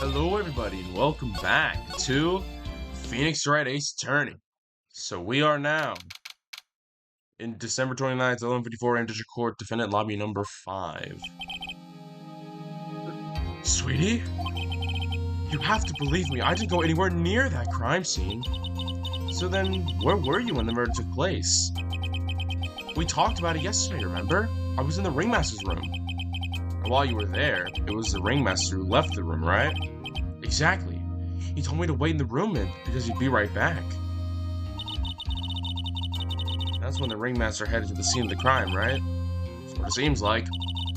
Hello everybody and welcome back to Phoenix Wright Ace Attorney. So we are now in December 29th, 1154 AM District Court, defendant lobby number 5. Sweetie? You have to believe me, I didn't go anywhere near that crime scene. So then, where were you when the murder took place? We talked about it yesterday, remember? I was in the ringmaster's room. And while you were there, it was the ringmaster who left the room, right? Exactly. He told me to wait in the room because he'd be right back. That's when the ringmaster headed to the scene of the crime, right? That's what it seems like.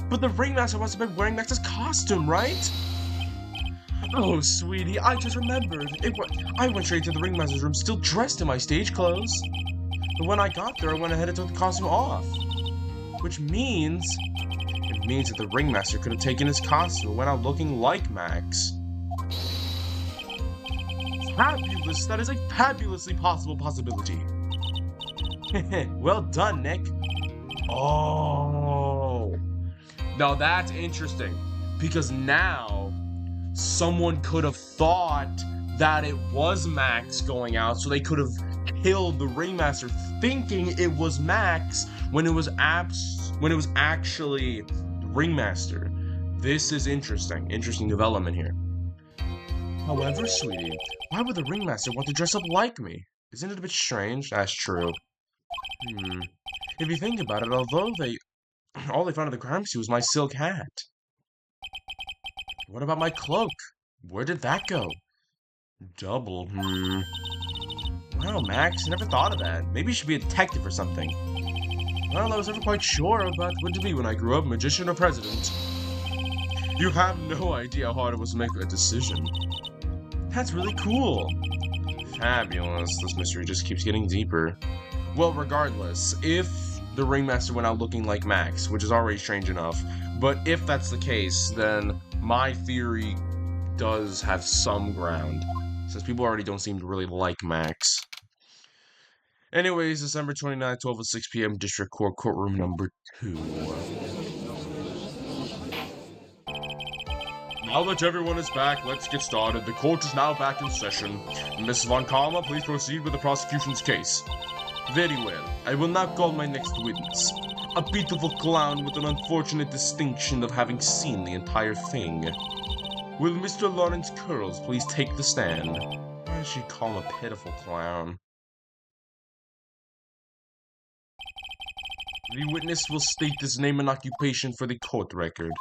But the ringmaster must have been wearing Max's costume, right? Oh, sweetie, I just remembered. I went straight to the ringmaster's room still dressed in my stage clothes. But when I got there, I went ahead and took the costume off. Which means... It means that the ringmaster could have taken his costume and went out looking like Max. Fabulous! That is a fabulously possible possibility. Well done, Nick. Oh. Now that's interesting. Because now, someone could have thought that it was Max going out, so they could have killed the ringmaster thinking it was Max when it was actually the ringmaster. This is interesting. Interesting development here. However, sweetie, why would the ringmaster want to dress up like me? Isn't it a bit strange? That's true. If you think about it, although all they found at the crime scene was my silk hat. What about my cloak? Where did that go? Double, Wow, Max, I never thought of that. Maybe you should be a detective or something. Well, I was never quite sure about what to be when I grew up, magician or president. You have no idea how hard it was to make a decision. That's really cool. Fabulous. This mystery just keeps getting deeper. Well, regardless, if the ringmaster went out looking like Max, which is already strange enough, but if that's the case, then my theory does have some ground, since people already don't seem to really like Max. Anyways, December 29th, 12:06 PM, District Court, courtroom number 2. Now that everyone is back, let's get started. The court is now back in session. Ms. Von Kalma, please proceed with the prosecution's case. Very well. I will now call my next witness. A beautiful clown with an unfortunate distinction of having seen the entire thing. Will Mr. Lawrence Curls please take the stand? Why does she call him a pitiful clown? The witness will state his name and occupation for the court record.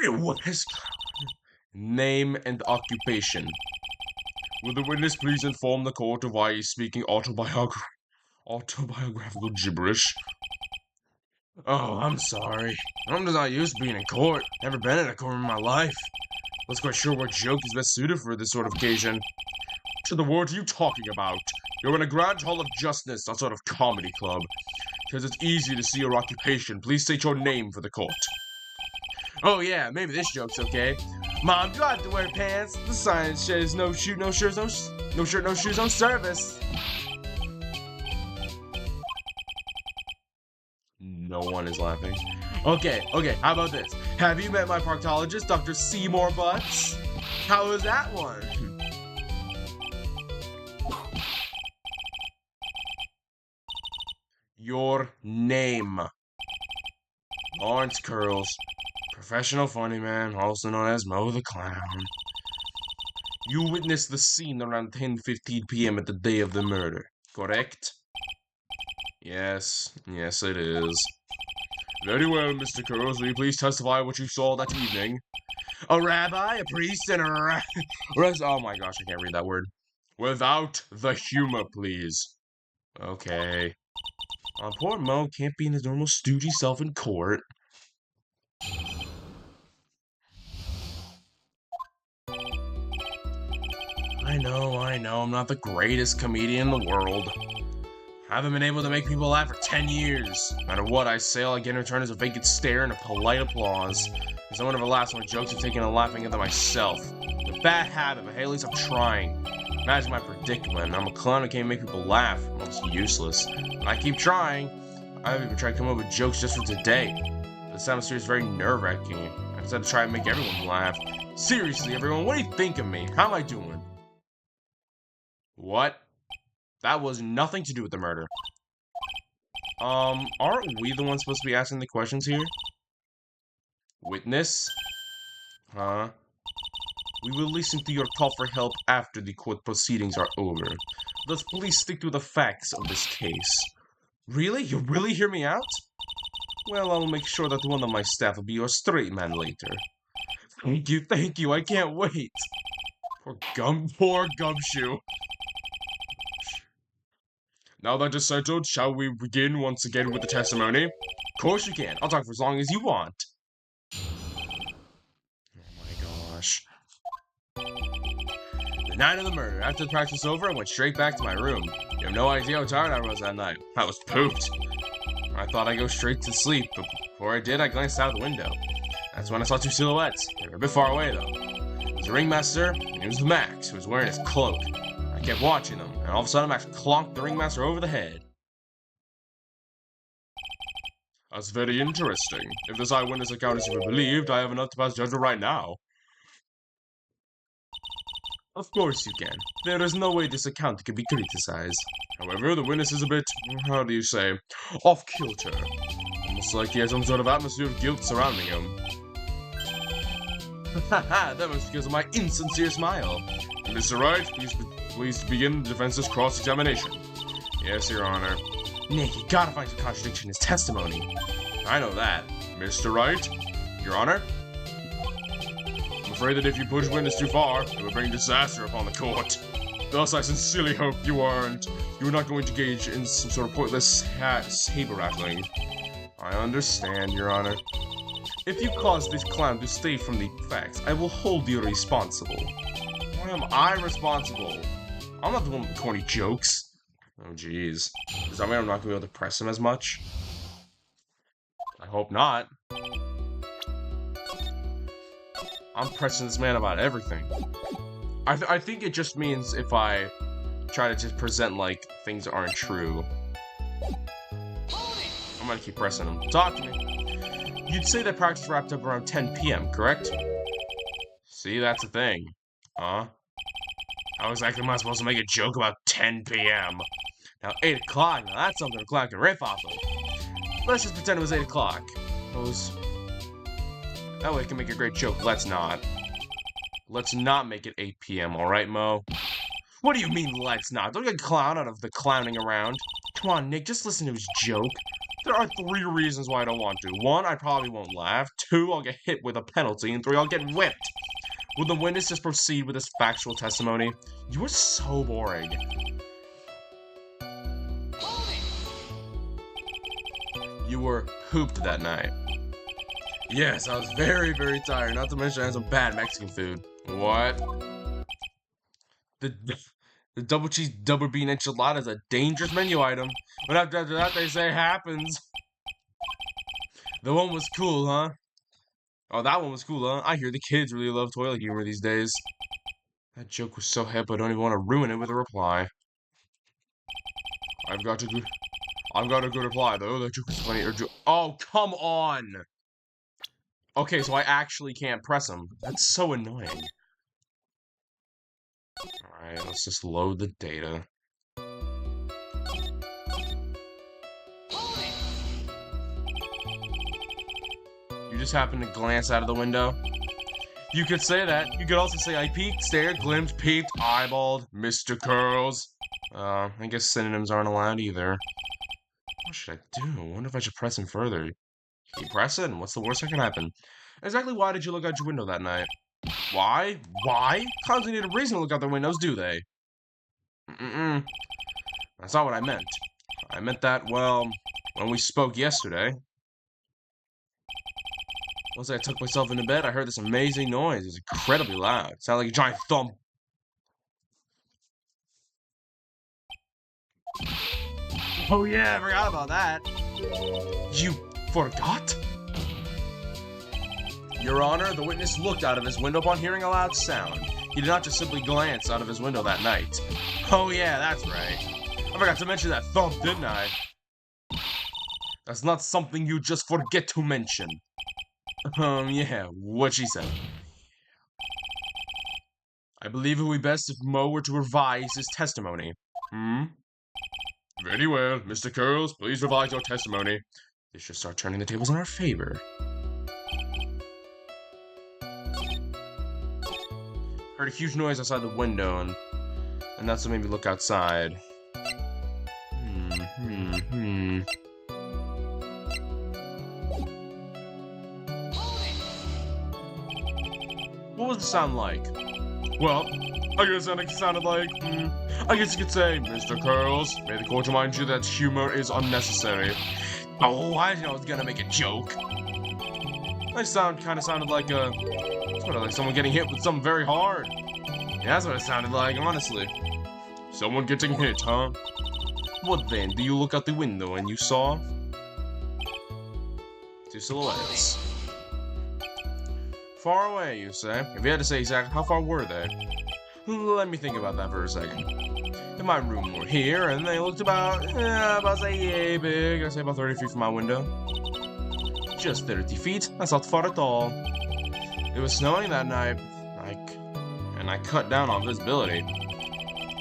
What is name and occupation? Will the witness please inform the court of why he's speaking autobiographical gibberish? Oh, I'm sorry. I'm just not used to being in court. Never been in a court in my life. Wasn't quite sure what joke is best suited for this sort of occasion. To the words you talking about? You're in a grand hall of justice, a sort of comedy club. Because it's easy to see your occupation. Please state your name for the court. Oh yeah, maybe this joke's okay. Mom, do I have to wear pants? The sign says no shirt, no shoes, no service. No one is laughing. Okay, how about this? Have you met my proctologist, Dr. Seymour Butts? How was that one? Your name. Lawrence Curls. Professional funny man, also known as Mo the Clown. You witnessed the scene around 10:15 PM at the day of the murder, correct? Yes, it is. Very well, Mr. Curls, will you please testify what you saw that evening? A rabbi, a priest, and a oh my gosh, I can't read that word. Without the humor, please. Okay. Poor Mo can't be in his normal stoogey self in court. I know, I'm not the greatest comedian in the world. I haven't been able to make people laugh for 10 years. No matter what I say, all I get in return is a vacant stare and a polite applause. If someone ever laughs at my jokes, I'm taking and laughing at them myself. It's a bad habit, but hey, at least I'm trying. Imagine my predicament. I'm a clown who can't make people laugh. I'm almost useless. And I keep trying. I've even tried to come up with jokes just for today. This atmosphere is very nerve-wracking. I decided to try and make everyone laugh. Seriously, everyone, what do you think of me? How am I doing? What? That was nothing to do with the murder. Aren't we the ones supposed to be asking the questions here? Witness? Huh? We will listen to your call for help after the court proceedings are over. Thus, please stick to the facts of this case. Really? You really hear me out? Well, I'll make sure that one of my staff will be your straight man later. Thank you, I can't wait. Poor Gumshoe. Now that is settled, shall we begin once again with the testimony? Of course you can. I'll talk for as long as you want. Oh my gosh. The night of the murder. After the practice was over, I went straight back to my room. You have no idea how tired I was that night. I was pooped. I thought I'd go straight to sleep, but before I did, I glanced out the window. That's when I saw two silhouettes. They were a bit far away, though. It was the ringmaster, and it was Max, who was wearing his cloak. I kept watching them, and all of a sudden Max clonked the ringmaster over the head. That's very interesting. If this eyewitness account is to be believed, I have enough to pass judgment right now. Of course you can. There is no way this account can be criticized. However, the witness is a bit, how do you say, off-kilter. Almost like he has some sort of atmosphere of guilt surrounding him. Haha, that was because of my insincere smile. Mr. Wright, please begin the defense's cross-examination. Yes, Your Honor. Nick, you gotta find some contradiction in his testimony. I know that. Mr. Wright? Your Honor? I'm afraid that if you push witness too far, it would bring disaster upon the court. Thus, I sincerely hope you are not going to engage in some sort of pointless saber-rattling. I understand, Your Honor. If you cause this clown to stray from the facts, I will hold you responsible. Why am I responsible? I'm not the one with corny jokes. Oh, jeez. Does that mean I'm not going to be able to press him as much? I hope not. I'm pressing this man about everything. I think it just means if I try to just present like things aren't true. I'm gonna keep pressing him. Talk to me. You'd say that practice wrapped up around 10 p.m., correct? See, that's the thing. Huh? How exactly am I supposed to make a joke about 10 p.m.? Now, 8 o'clock, now that's something to clock and riff off of. Let's just pretend it was 8 o'clock. That way I can make a great joke. Let's not. Let's not make it 8 p.m., alright, Mo? What do you mean, let's not? Don't get clown out of the clowning around. Come on, Nick, just listen to his joke. There are 3 reasons why I don't want to. 1, I probably won't laugh. 2, I'll get hit with a penalty. And 3, I'll get whipped. Will the witness just proceed with his factual testimony? You are so boring. You were pooped that night. Yes, I was very, very tired. Not to mention I had some bad Mexican food. What? The double cheese, double bean enchilada is a dangerous menu item. But after that, they say it happens. The one was cool, huh? Oh, that one was cool, huh? I hear the kids really love toilet humor these days. That joke was so hip, I don't even want to ruin it with a reply. I've got a good reply, though. That joke was funny. Oh, come on! Okay, so I actually can't press him. That's so annoying. Alright, let's just load the data. You just happened to glance out of the window? You could say that. You could also say I peeked, stared, glimpsed, peeped, eyeballed, Mr. Curls. I guess synonyms aren't allowed either. What should I do? I wonder if I should press him further. Keep pressing. What's the worst that can happen? Exactly why did you look out your window that night? Why? Why? Clowns need a reason to look out their windows, do they? That's not what I meant. I meant that, well, when we spoke yesterday. Once I took myself into bed, I heard this amazing noise. It was incredibly loud. It sounded like a giant thump. Oh yeah, I forgot about that. You forgot? Your Honor, the witness looked out of his window upon hearing a loud sound. He did not just simply glance out of his window that night. Oh yeah, that's right. I forgot to mention that thump, didn't I? That's not something you just forget to mention. Yeah, what she said. I believe it would be best if Mo were to revise his testimony. Hmm? Very well, Mr. Curls, please revise your testimony. This should start turning the tables in our favor. Heard a huge noise outside the window, and that's what made me look outside. What was the sound like? Well, I guess it sounded like, I guess you could say, Mr. Curls, may the court remind you that humor is unnecessary. Oh, I didn't know I was gonna make a joke. That kind of sounded like sort of like someone getting hit with something very hard. Yeah, that's what it sounded like, honestly. Someone getting hit, huh? What then? Do you look out the window and you saw? Two silhouettes. Far away, you say? If you had to say exactly, how far were they? Let me think about that for a second. If my room were here, and they looked about say, yay big, I'd say about 30 feet from my window. Just 30 feet? That's not far at all. It was snowing that night, and I cut down on visibility.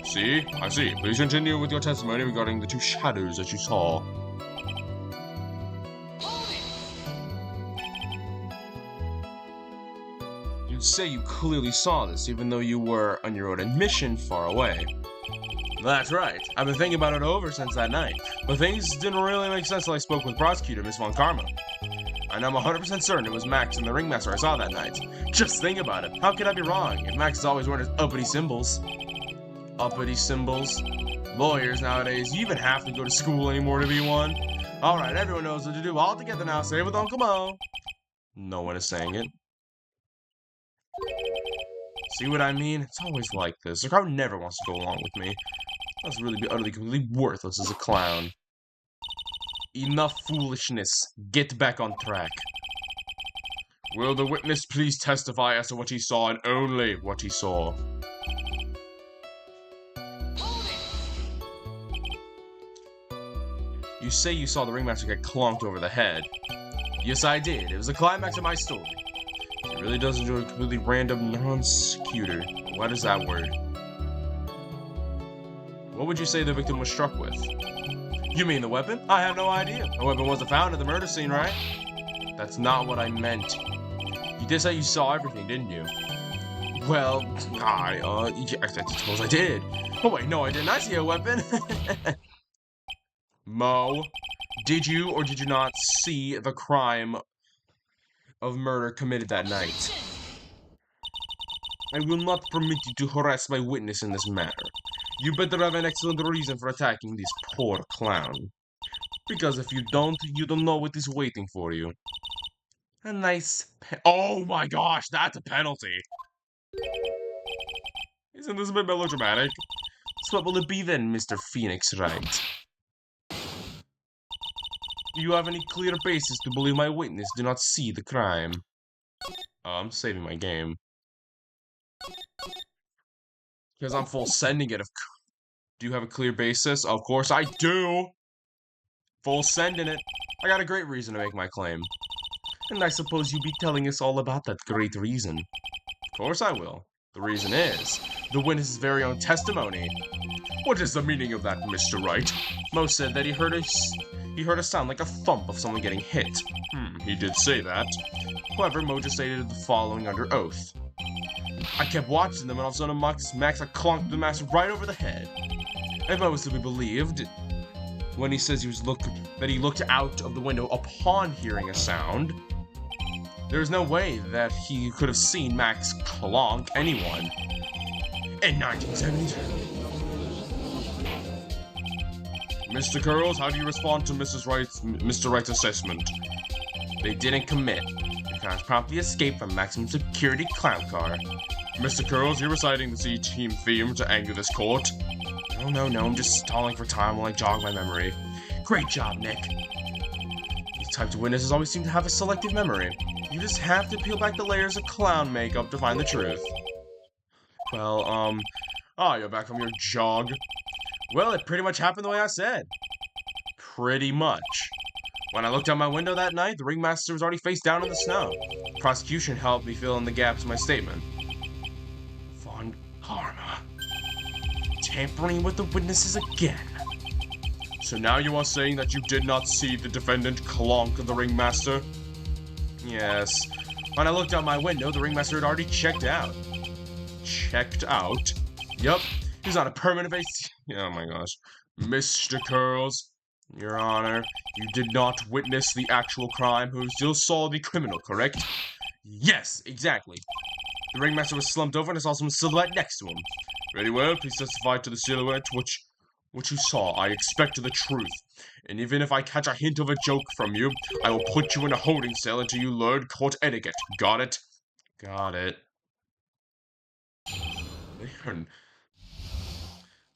See? I see. Please continue with your testimony regarding the two shadows that you saw. You say you clearly saw this, even though you were, on your own admission, far away. That's right. I've been thinking about it over since that night, but things didn't really make sense until I spoke with prosecutor Miss Von Karma. And I'm 100% certain it was Max and the ringmaster I saw that night. Just think about it. How could I be wrong if Max is always wearing his uppity symbols? Uppity symbols? Lawyers nowadays, you even have to go to school anymore to be one. Alright, everyone knows what to do. All together now, say it with Uncle Mo. No one is saying it. See what I mean? It's always like this. The crowd never wants to go along with me. I must really be utterly, completely worthless as a clown. Enough foolishness. Get back on track. Will the witness please testify as to what he saw and only what he saw? You say you saw the ringmaster get clonked over the head. Yes, I did. It was the climax of my story. It really does enjoy a completely random non-sequitur. What is that word? What would you say the victim was struck with? You mean the weapon? I have no idea. The weapon wasn't found at the murder scene, right? That's not what I meant. You did say you saw everything, didn't you? Well, I suppose I did. Oh wait, no, I didn't. I see a weapon. Mo, did you or did you not see the crime of murder committed that night? I will not permit you to harass my witness in this manner. You better have an excellent reason for attacking this poor clown. Because if you don't know what is waiting for you. A nice oh my gosh, that's a penalty. Isn't this a bit melodramatic? So what will it be then, Mr. Phoenix Wright? Do you have any clear basis to believe my witness did not see the crime? I'm saving my game. Because I'm full sending it. Do you have a clear basis? Of course I do! Full sending it. I got a great reason to make my claim. And I suppose you'll be telling us all about that great reason. Of course I will. The reason is the witness's very own testimony. What is the meaning of that, Mr. Wright? Mo said that he heard a sound like a thump of someone getting hit. He did say that. However, Mo just stated the following under oath. I kept watching them and all of a sudden Max had clonked the master right over the head. If Mo was to be believed, when he says that he looked out of the window upon hearing a sound, there's no way that he could have seen Max clonk anyone in 1972. Mr. Curls, how do you respond to Mr. Wright's assessment? They didn't commit. The clowns promptly escaped from maximum security clown car. Mr. Curls, you're reciting the Z-Team theme to anger this court. No, I'm just stalling for time while I jog my memory. Great job, Nick. These types of witnesses always seem to have a selective memory. You just have to peel back the layers of clown makeup to find the truth. Well, you're back from your jog. Well, it pretty much happened the way I said. Pretty much. When I looked out my window that night, the ringmaster was already face down in the snow. The prosecution helped me fill in the gaps in my statement. Von Karma. Tampering with the witnesses again. So now you are saying that you did not see the defendant clonk the ringmaster? Yes. When I looked out my window, the ringmaster had already checked out. Checked out? Yup. He was on a permanent base. Oh my gosh. Mr. Curls, Your Honor, you did not witness the actual crime, but you still saw the criminal, correct? Yes, exactly. The ringmaster was slumped over and I saw some silhouette next to him. Very well, please testify to the silhouette which you saw. I expect the truth. And even if I catch a hint of a joke from you, I will put you in a holding cell until you learn court etiquette. Got it? Got it.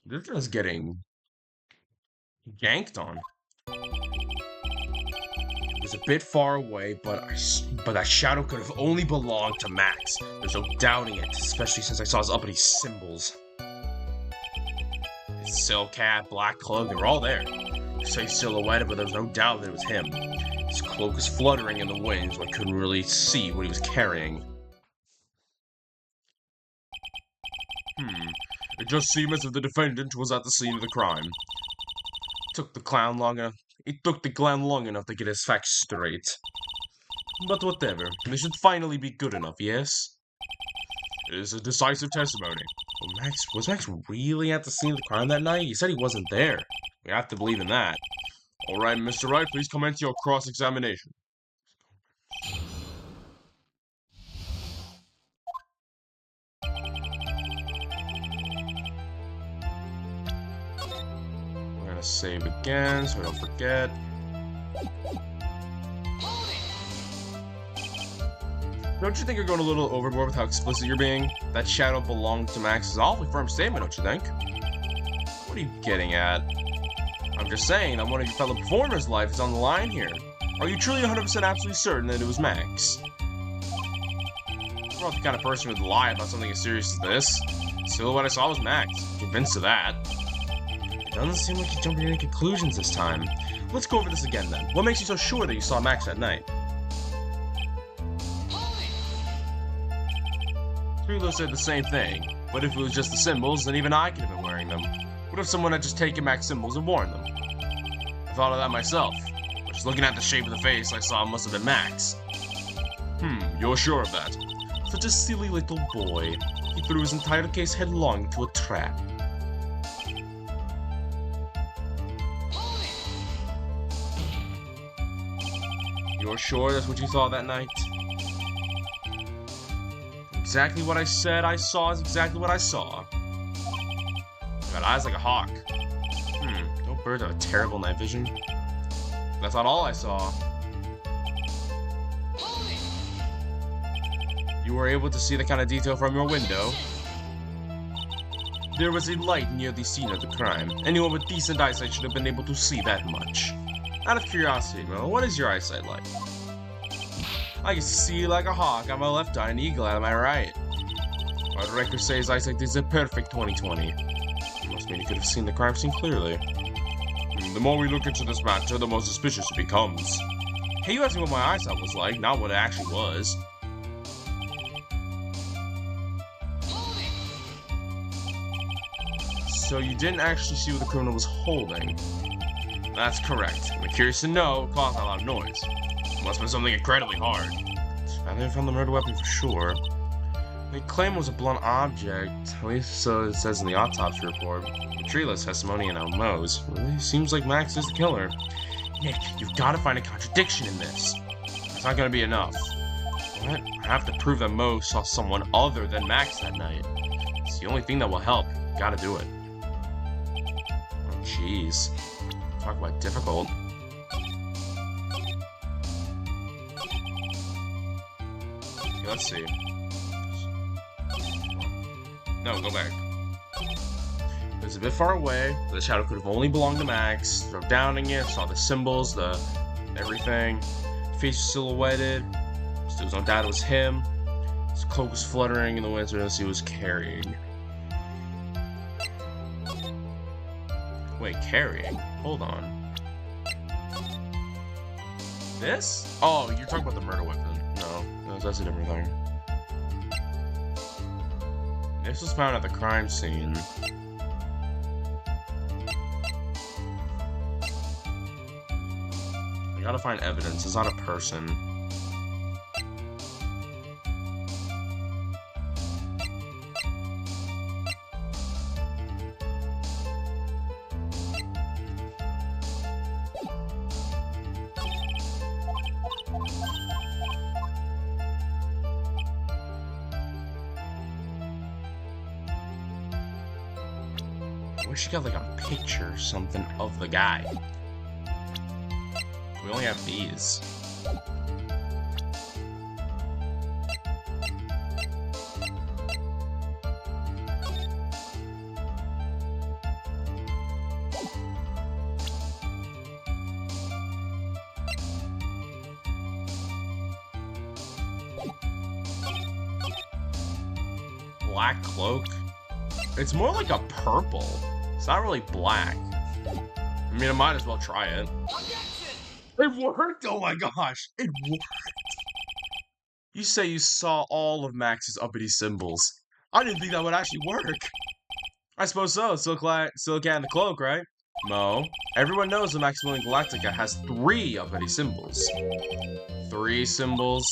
They're just getting yanked on. It was a bit far away, but that shadow could have only belonged to Max. There's no doubting it, especially since I saw his uppity symbols. His silk hat, black cloak, they were all there. You say silhouetted, but there was no doubt that it was him. His cloak was fluttering in the wind, so I couldn't really see what he was carrying. It just seemed as if the defendant was at the scene of the crime. It took the clown long enough to get his facts straight. But whatever, this should finally be good enough, yes? It is a decisive testimony. Well, was Max really at the scene of the crime that night? He said he wasn't there. We have to believe in that. Alright, Mr. Wright, please commence your cross-examination. We're gonna save again so I don't forget. Don't you think you're going a little overboard with how explicit you're being? That shadow belonged to Max is an awfully firm statement, don't you think? What are you getting at? I'm just saying that one of your fellow performers' life is on the line here. Are you truly 100% absolutely certain that it was Max? I'm not the kind of person who would lie about something as serious as this. Still, what I saw was Max. I'm convinced of that. It doesn't seem like you're jumping to any conclusions this time. Let's go over this again then. What makes you so sure that you saw Max that night? Trilo said the same thing. What if it was just the symbols, then even I could have been wearing them? What if someone had just taken Max's symbols and worn them? I thought of that myself. But just looking at the shape of the face I saw it must have been Max. You're sure of that? Such a silly little boy. He threw his entire case headlong into a trap. You're sure that's what you thought that night? Exactly what I said I saw is exactly what I saw. Got eyes like a hawk. Don't birds have a terrible night vision? That's not all I saw. You were able to see the kind of detail from your window. There was a light near the scene of the crime. Anyone with decent eyesight should have been able to see that much. Out of curiosity, Mo, what is your eyesight like? I can see like a hawk on my left eye and an eagle on my right. Our director says eyesight is a perfect 20/20. Must mean he could have seen the crime scene clearly. The more we look into this matter, the more suspicious it becomes. Hey, you asked me what my eyesight was like, not what it actually was. So you didn't actually see what the criminal was holding? That's correct. I'm curious to know what caused a lot of noise. It must have been something incredibly hard. I never found the murder weapon for sure. They claim it was a blunt object, at least so it says in the autopsy report. Trila's testimony and Elmo's really seems like Max is the killer. Nick, you've got to find a contradiction in this. It's not going to be enough. What? I have to prove that Mo saw someone other than Max that night. It's the only thing that will help. Gotta do it. Oh, jeez. Talk about difficult. Okay, let's see. No, go back. It was a bit far away. The shadow could have only belonged to Max. Drove downing it, saw the symbols, the everything. Face was silhouetted. Still was no doubt it was him. His cloak was fluttering in the wind, so he was carrying. Wait, carrying? Hold on. This? Oh, you're talking about the murder weapon. No, that's a different thing. This was found at the crime scene. I gotta find evidence. It's not a person. I wish you got like a picture or something of the guy. We only have these. Black cloak? It's more like a purple. It's not really black. I mean, I might as well try it. It worked! Oh my gosh! It worked! You say you saw all of Max's uppity symbols. I didn't think that would actually work. I suppose so. Silicat and the cloak, right? Mo, everyone knows that Maximilian Galactica has 3 uppity symbols. 3 symbols?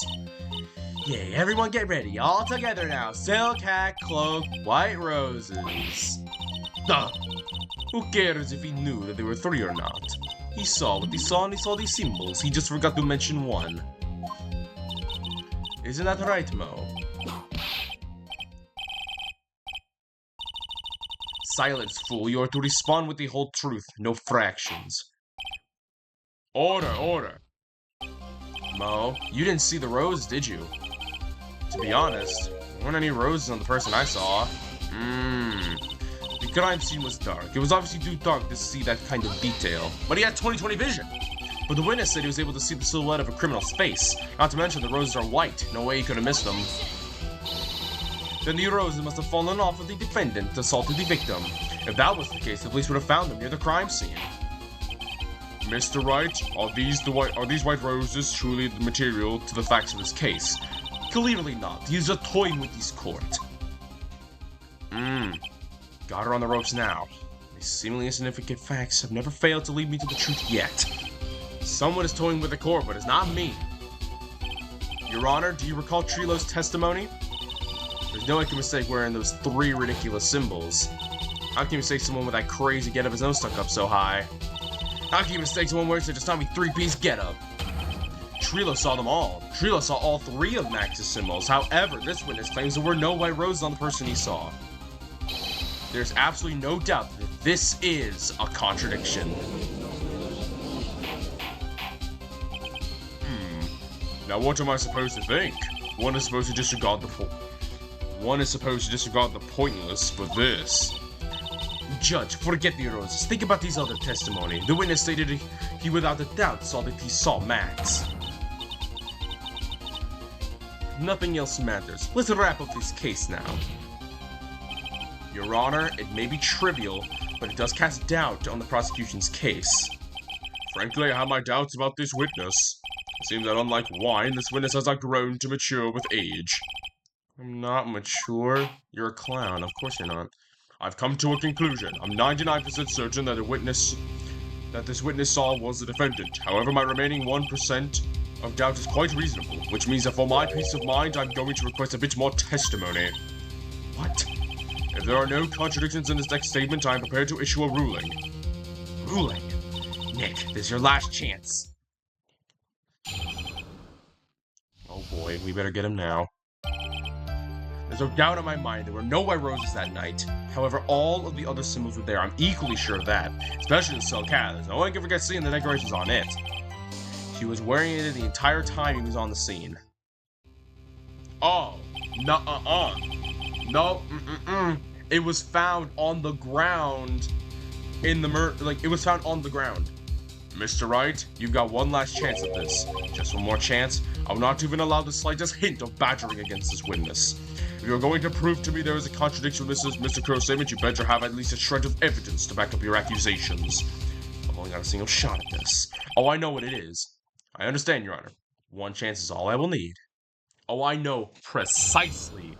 Yay, everyone get ready. All together now. Silicat, cloak, white roses. Duh. Who cares if he knew that there were 3 or not? He saw what he saw and he saw these symbols. He just forgot to mention 1. Isn't that right, Mo? Silence, fool. You are to respond with the whole truth, no fractions. Order, order. Mo, you didn't see the rose, did you? To be honest, there weren't any roses on the person I saw. The crime scene was dark. It was obviously too dark to see that kind of detail. But he had 20/20 vision. But the witness said he was able to see the silhouette of a criminal's face. Not to mention the roses are white. No way he could have missed them. Then the roses must have fallen off of the defendant, assaulted the victim. If that was the case, the police would have found them near the crime scene. Mr. Wright, are these white roses truly the material to the facts of this case? Clearly not. He is just toying with this court. Got her on the ropes now. These seemingly insignificant facts have never failed to lead me to the truth yet. Someone is toying with the court, but it's not me. Your Honor, do you recall Trilo's testimony? There's no way I can mistake wearing those 3 ridiculous symbols. How can you mistake someone with that crazy get-up, his nose stuck up so high? How can you mistake someone wearing such a Tommy 3-piece get-up? Trilo saw them all. Trilo saw all 3 of Max's symbols. However, this witness claims there were no white roses on the person he saw. There's absolutely no doubt that this is a contradiction. Now what am I supposed to think? One is supposed to disregard the pointless for this. Judge, forget the roses. Think about these other testimony. The witness stated he without a doubt saw that he saw Max. Nothing else matters. Let's wrap up this case now. Your Honor, it may be trivial, but it does cast doubt on the prosecution's case. Frankly, I have my doubts about this witness. It seems that unlike wine, this witness has not grown to mature with age. I'm not mature? You're a clown. Of course you're not. I've come to a conclusion. I'm 99% certain that this witness saw was the defendant. However, my remaining 1% of doubt is quite reasonable, which means that for my peace of mind, I'm going to request a bit more testimony. What? If there are no contradictions in this next statement, I am prepared to issue a ruling. Ruling? Nick, this is your last chance. Oh boy, we better get him now. There's no doubt in my mind there were no white roses that night. However, all of the other symbols were there. I'm equally sure of that. Especially the Cilicat. There's no one can forget seeing the decorations on it. He was wearing it the entire time he was on the scene. Oh, nuh-uh-uh. No, It was found on the ground in the it was found on the ground. Mr. Wright, you've got one last chance at this. Just one more chance. I will not even allow the slightest hint of badgering against this witness. If you're going to prove to me there is a contradiction with Mr. Crow's statement, you better have at least a shred of evidence to back up your accusations. I've only got a single shot at this. Oh, I know what it is. I understand, Your Honor. One chance is all I will need. Oh, I know precisely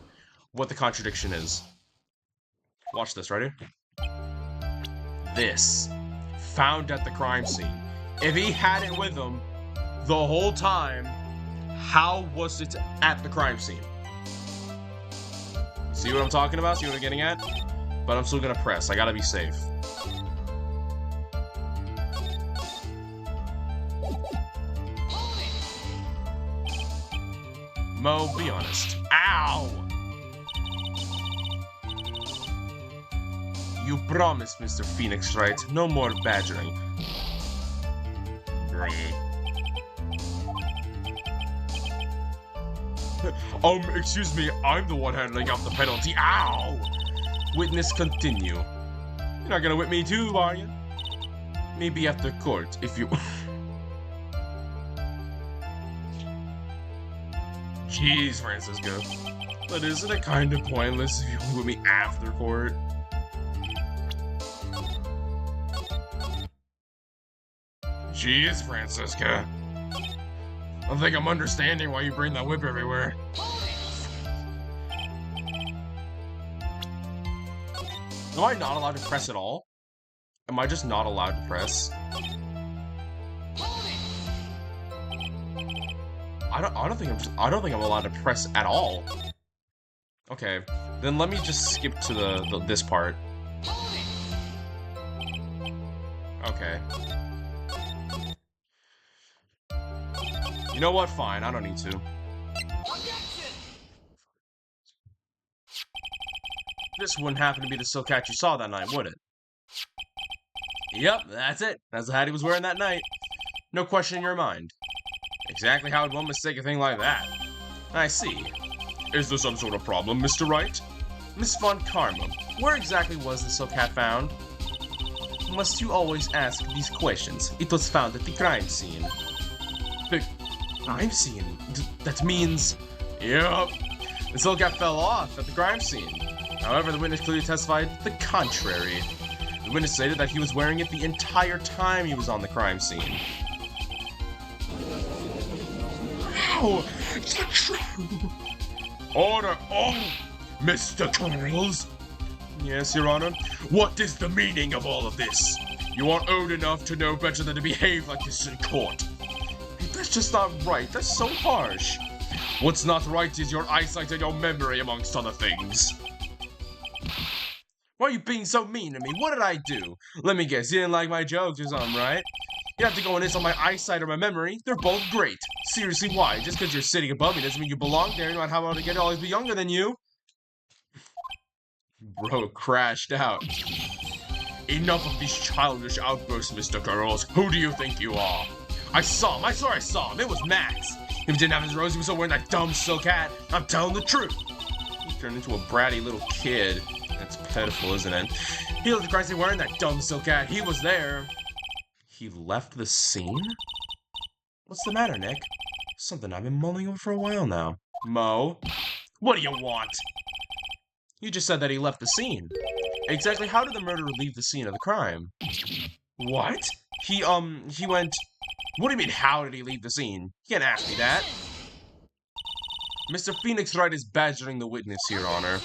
what the contradiction is. Watch this, right here. This. Found at the crime scene. If he had it with him the whole time, how was it at the crime scene? See what I'm talking about? See what I'm getting at? But I'm still gonna press. I gotta be safe. Mo, be honest. Ow! You promised, Mr. Phoenix, right? No more badgering. Excuse me, I'm the one handling out the penalty. Ow! Witness, continue. You're not gonna whip me too, are you? Maybe after court, if you... Jeez, Francisco. But isn't it kind of pointless if you whip me after court? Jeez, Francisca. I think I'm understanding why you bring that whip everywhere. Am I not allowed to press at all? Am I just not allowed to press? I don't think I'm allowed to press at all. Okay, then let me just skip to this part. Okay. You know what? Fine, I don't need to. Objection! This wouldn't happen to be the silk hat you saw that night, would it? Yep, that's it. That's the hat he was wearing that night. No question in your mind. Exactly how would one mistake a thing like that? I see. Is there some sort of problem, Mr. Wright? Miss Von Karma, where exactly was the silk hat found? Must you always ask these questions? It was found at the crime scene. The crime scene? That means... Yep. The silk hat fell off at the crime scene. However, the witness clearly testified the contrary. The witness stated that he was wearing it the entire time he was on the crime scene. How? Is that true? Order! Oh! Mr. Charles! Yes, Your Honor? What is the meaning of all of this? You are old enough to know better than to behave like this in court. That's just not right. That's so harsh. What's not right is your eyesight and your memory, amongst other things. Why are you being so mean to me? What did I do? Let me guess, you didn't like my jokes or something, right? You have to go and insult my eyesight or my memory. They're both great. Seriously, why? Just because you're sitting above me doesn't mean you belong there. You know how to get always be younger than you. Bro crashed out. Enough of these childish outbursts, Mr. Girls. Who do you think you are? I saw him. I swear I saw him. It was Max. If he didn't have his rose, he was still wearing that dumb silk hat. I'm telling the truth. He turned into a bratty little kid. That's pitiful, isn't it? He looked crazy wearing that dumb silk hat. He was there. He left the scene? What's the matter, Nick? Something I've been mulling over for a while now. Mo? What do you want? You just said that he left the scene. Exactly how did the murderer leave the scene of the crime? What? He went... What do you mean, how did he leave the scene? You can't ask me that. Mr. Phoenix Wright is badgering the witness here, Your Honor.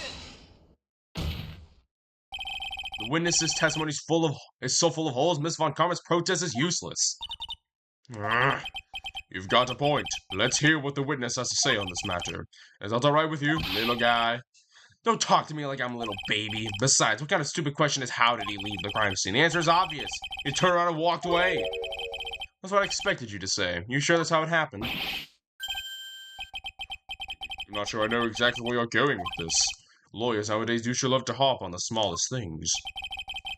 The witness's testimony is so full of holes, Miss Von Karma's protest is useless. You've got a point. Let's hear what the witness has to say on this matter. Is that alright with you, little guy? Don't talk to me like I'm a little baby. Besides, what kind of stupid question is how did he leave the crime scene? The answer is obvious. He turned around and walked away. That's what I expected you to say. You sure that's how it happened? I'm not sure I know exactly where you're going with this. Lawyers nowadays do sure love to harp on the smallest things.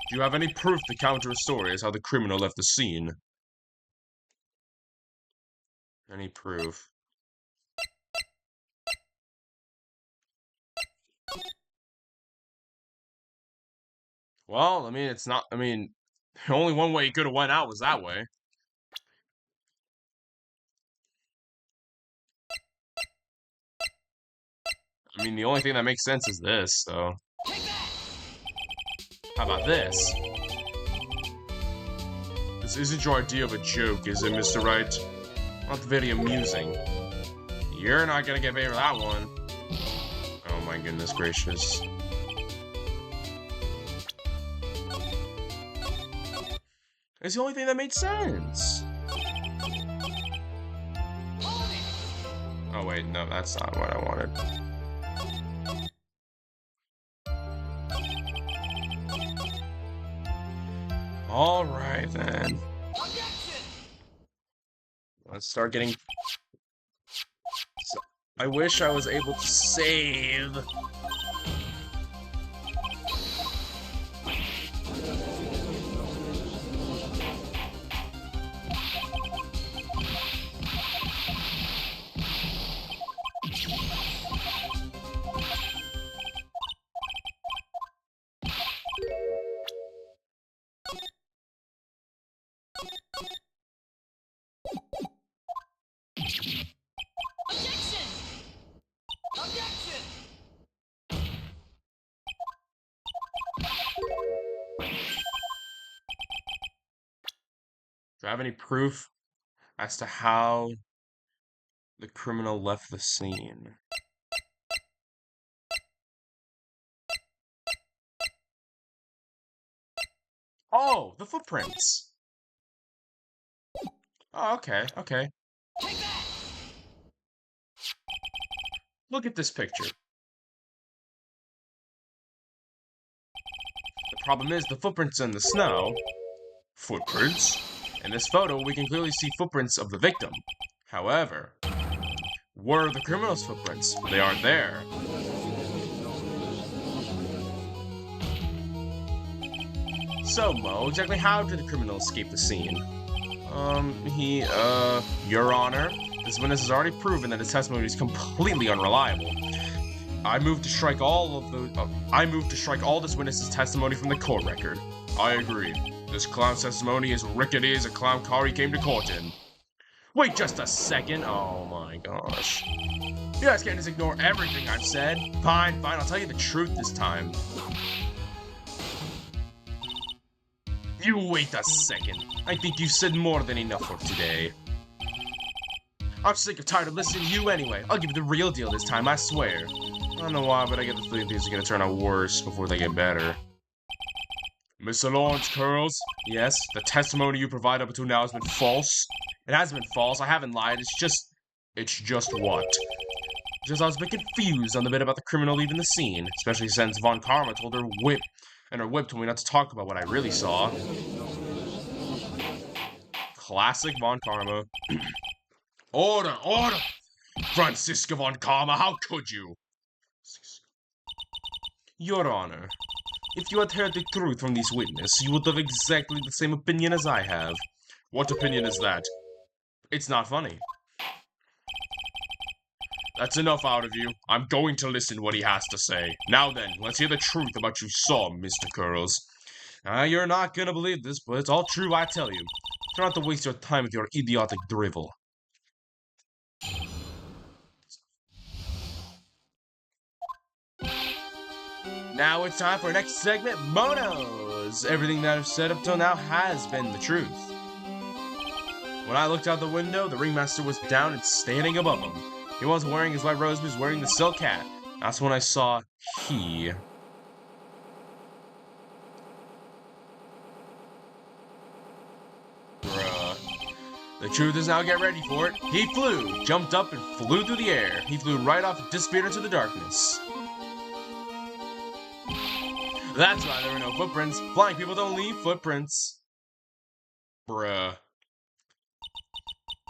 Do you have any proof to counter a story as how the criminal left the scene? Any proof? Well, I mean, it's not... I mean, only one way he could have went out was that way. I mean, the only thing that makes sense is this, so... How about this? This isn't your idea of a joke, is it, Mr. Wright? Not very amusing. You're not gonna get paid for that one. Oh my goodness gracious. It's the only thing that made sense. Oh wait, no, that's not what I wanted. Alright then. Let's start getting... I wish I was able to save. Objection! Do I have any proof as to how the criminal left the scene? Oh, the footprints. Oh, okay, okay. Take that! Look at this picture. The problem is the footprints in the snow. Footprints? In this photo, we can clearly see footprints of the victim. However, where are the criminal's footprints? They aren't there. So, Mo, exactly how did the criminal escape the scene? Your Honor, this witness has already proven that his testimony is completely unreliable. I move to strike all this witness's testimony from the court record. I agree. This clown's testimony is rickety as a clown car he came to court in. Wait just a second. Oh my gosh. You guys can't just ignore everything I've said. Fine, I'll tell you the truth this time. You wait a second. I think you've said more than enough for today. I'm sick of tired of listening to you anyway. I'll give you the real deal this time, I swear. I don't know why, but I get the feeling things are gonna turn out worse before they get better. Mr. Lawrence Curls, yes, the testimony you provide up until now has been false. It hasn't been false, I haven't lied, it's just what? Just I was a bit confused on the bit about the criminal leaving the scene, especially since Von Karma told her whip, and her whip told me not to talk about what I really saw. Classic Von Karma. Order! Franziska Von Karma, how could you? Your Honor, if you had heard the truth from this witness, you would have exactly the same opinion as I have. What opinion is that? It's not funny. That's enough out of you. I'm going to listen to what he has to say. Now then, let's hear the truth about what you saw, Mr. Curls. You're not gonna believe this, but it's all true, I tell you. Try not to waste your time with your idiotic drivel. Now it's time for our next segment, Monos! Everything that I've said up till now has been the truth. When I looked out the window, the ringmaster was down and standing above him. He wasn't wearing his white rose, he was wearing the silk hat. That's when I saw he. Bruh. The truth is now, get ready for it. He flew, jumped up and flew through the air. He flew right off and disappeared into the darkness. That's why there were no footprints. Flying people don't leave footprints. Bruh.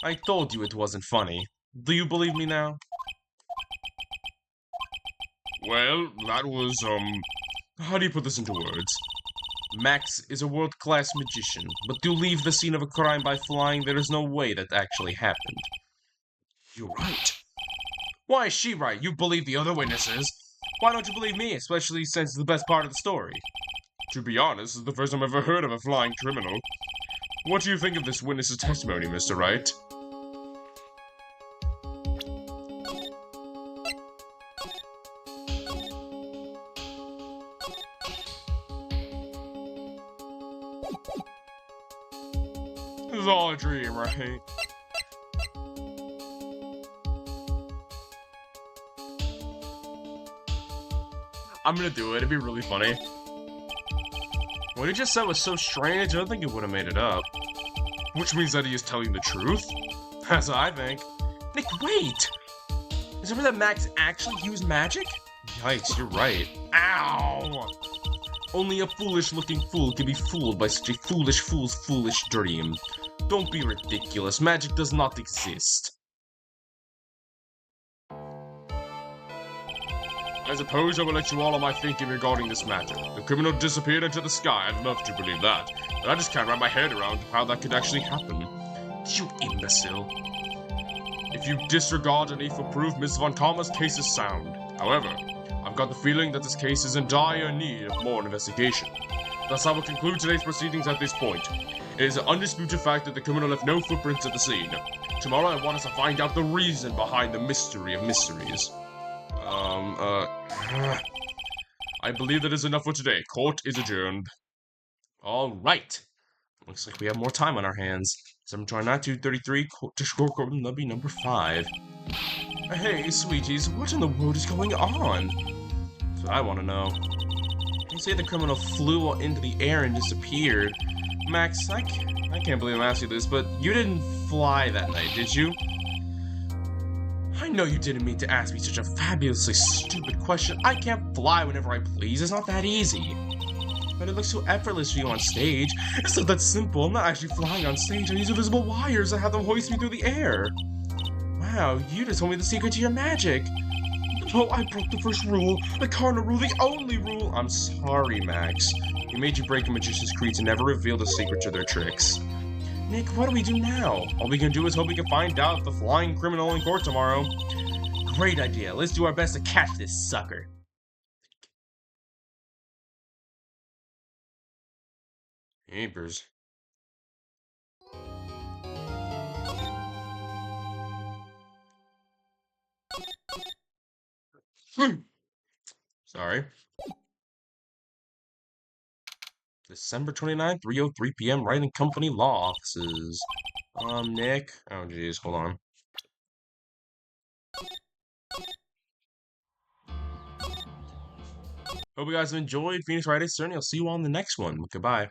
I told you it wasn't funny. Do you believe me now? Well, that was, how do you put this into words? Max is a world-class magician, but to leave the scene of a crime by flying, there is no way that actually happened. You're right. Why is she right? You believe the other witnesses. Why don't you believe me, especially since it's the best part of the story? To be honest, this is the first time I've ever heard of a flying criminal. What do you think of this witness's testimony, Mr. Wright? This is all a dream, right? I'm gonna do it. It'd be really funny. What he just said was so strange, I don't think he would have made it up. Which means that he is telling the truth? That's what I think. Nick, wait! Is it where that Max actually used magic? Yikes, you're right. Ow! Only a foolish-looking fool can be fooled by such a foolish fool's foolish dream. Don't be ridiculous. Magic does not exist. I suppose I will let you all on my thinking regarding this matter. The criminal disappeared into the sky. I'd love to believe that, but I just can't wrap my head around how that could actually happen. You imbecile. If you disregard any for proof, Miss Von Karma's case is sound. However, I've got the feeling that this case is in dire need of more investigation. Thus, I will conclude today's proceedings at this point. It is an undisputed fact that the criminal left no footprints at the scene. Tomorrow, I want us to find out the reason behind the mystery of mysteries. I believe that is enough for today. Court is adjourned. All right. Looks like we have more time on our hands. 729-233, court, that'll be number 5. Hey, sweeties, what in the world is going on? That's what I want to know. You say the criminal flew into the air and disappeared. Max, I can't believe I'm asking you this, but you didn't fly that night, did you? I know you didn't mean to ask me such a fabulously stupid question. I can't fly whenever I please. It's not that easy. But it looks so effortless for you on stage. It's not that simple. I'm not actually flying on stage. I use invisible wires and have them hoist me through the air. Wow, you just told me the secret to your magic. Oh, I broke the first rule. The cardinal rule, the only rule. I'm sorry, Max. We made you break a magician's creed to never reveal the secret to their tricks. Nick, what do we do now? All we can do is hope we can find out the flying criminal in court tomorrow. Great idea. Let's do our best to catch this sucker. Neighbors. Sorry. December 29th, 3:03 p.m. Wright and Company Law Offices. Nick. Oh, jeez. Hold on. Hope you guys have enjoyed Phoenix Wright Certainly. I'll see you on the next one. Goodbye.